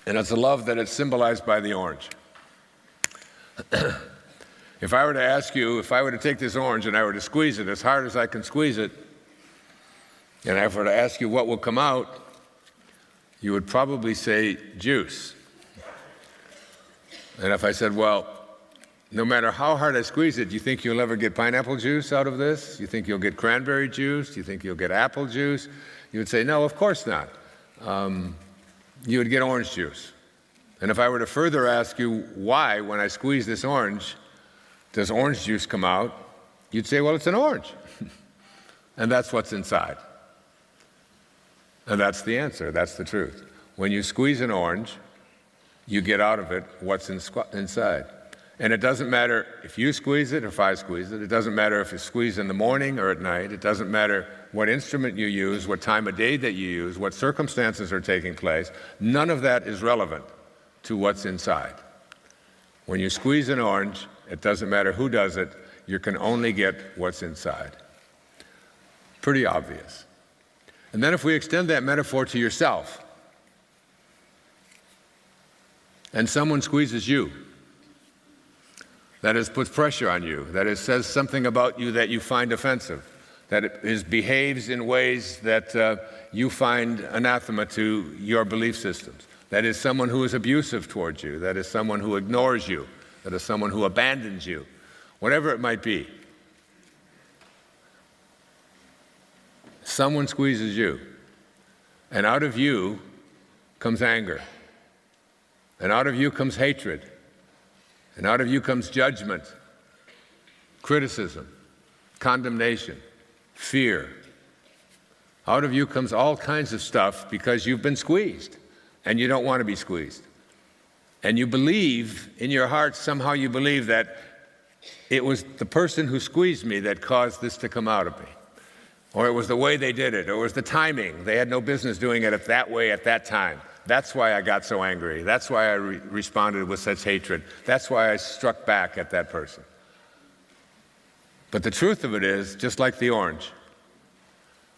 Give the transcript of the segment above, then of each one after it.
And it's a love that is symbolized by the orange. If I were to ask you, if I were to take this orange and I were to squeeze it as hard as I can squeeze it, and I were to ask you what will come out, you would probably say juice. And if I said, well, no matter how hard I squeeze it, do you think you'll ever get pineapple juice out of this? Do you think you'll get cranberry juice? Do you think you'll get apple juice? You would say, no, of course not. You would get orange juice. And if I were to further ask you why, when I squeeze this orange, does orange juice come out? You'd say, well, it's an orange. And that's what's inside. And that's the answer. That's the truth. When you squeeze an orange, you get out of it what's inside. And it doesn't matter if you squeeze it or if I squeeze it. It doesn't matter if you squeeze in the morning or at night. It doesn't matter what instrument you use, what time of day that you use, what circumstances are taking place. None of that is relevant to what's inside. When you squeeze an orange, it doesn't matter who does it, you can only get what's inside. Pretty obvious. And then if we extend that metaphor to yourself, and someone squeezes you, that is, puts pressure on you, that is, says something about you that you find offensive, that it behaves in ways that you find anathema to your belief systems, that is someone who is abusive towards you, that is someone who ignores you, that is someone who abandons you, whatever it might be. Someone squeezes you, and out of you comes anger, and out of you comes hatred, and out of you comes judgment, criticism, condemnation, fear. Out of you comes all kinds of stuff because you've been squeezed, and you don't want to be squeezed. And you believe, in your heart, somehow you believe that it was the person who squeezed me that caused this to come out of me. Or it was the way they did it, or it was the timing. They had no business doing it that way at that time. That's why I got so angry. That's why I responded with such hatred. That's why I struck back at that person. But the truth of it is, just like the orange,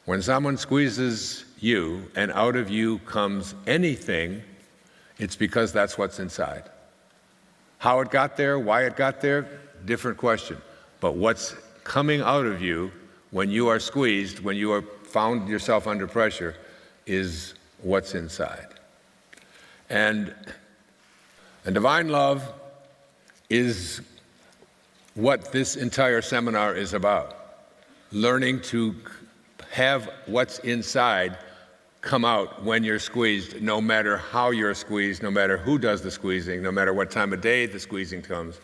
when someone squeezes you and out of you comes anything, it's because that's what's inside. How it got there, why it got there, different question. But what's coming out of you when you are squeezed, when you are found yourself under pressure, is what's inside. And divine love is what this entire seminar is about. Learning to have what's inside come out when you're squeezed, no matter how you're squeezed, no matter who does the squeezing, no matter what time of day the squeezing comes.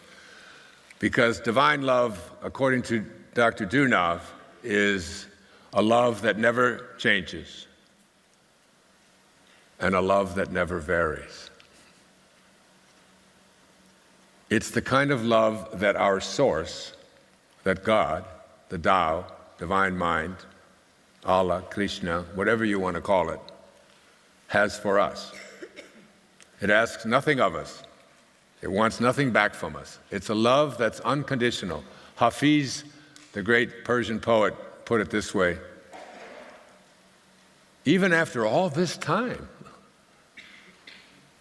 Because divine love, according to Dr. Dunov, is a love that never changes and a love that never varies. It's the kind of love that our source, that God, the Tao, divine mind, Allah, Krishna, whatever you want to call it, has for us. It asks nothing of us. It wants nothing back from us. It's a love that's unconditional. Hafiz, the great Persian poet, put it this way: even after all this time,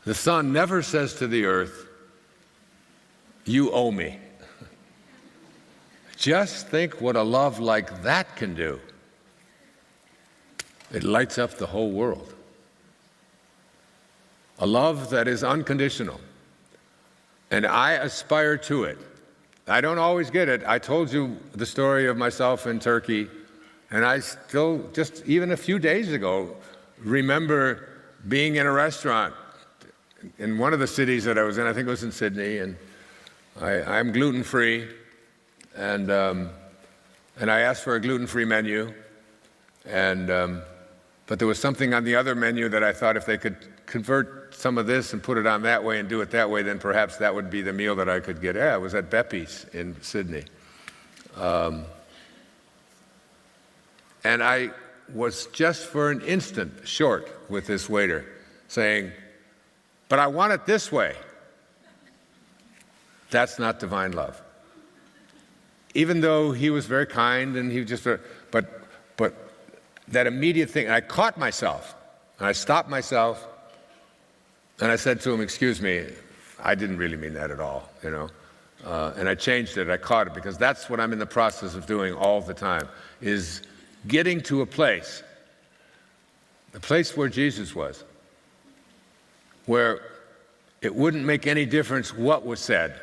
the sun never says to the earth, "You owe me." Just think what a love like that can do. It lights up the whole world. A love that is unconditional. And I aspire to it. I don't always get it. I told you the story of myself in Turkey, and I still, just even a few days ago, remember being in a restaurant in one of the cities that I was in. I think it was in Sydney, and I'm gluten-free, and I asked for a gluten-free menu, but there was something on the other menu that I thought if they could convert some of this and put it on that way and do it that way, then perhaps that would be the meal that I could get. Yeah, it was at Beppy's in Sydney. And I was just for an instant short with this waiter, saying, "But I want it this way." That's not divine love. Even though he was very kind and he just, but that immediate thing, and I caught myself, and I stopped myself, And I said to him, excuse me, I didn't really mean that at all, you know. And I changed it, I caught it, because that's what I'm in the process of doing all the time, is getting to a place, the place where Jesus was, where it wouldn't make any difference what was said.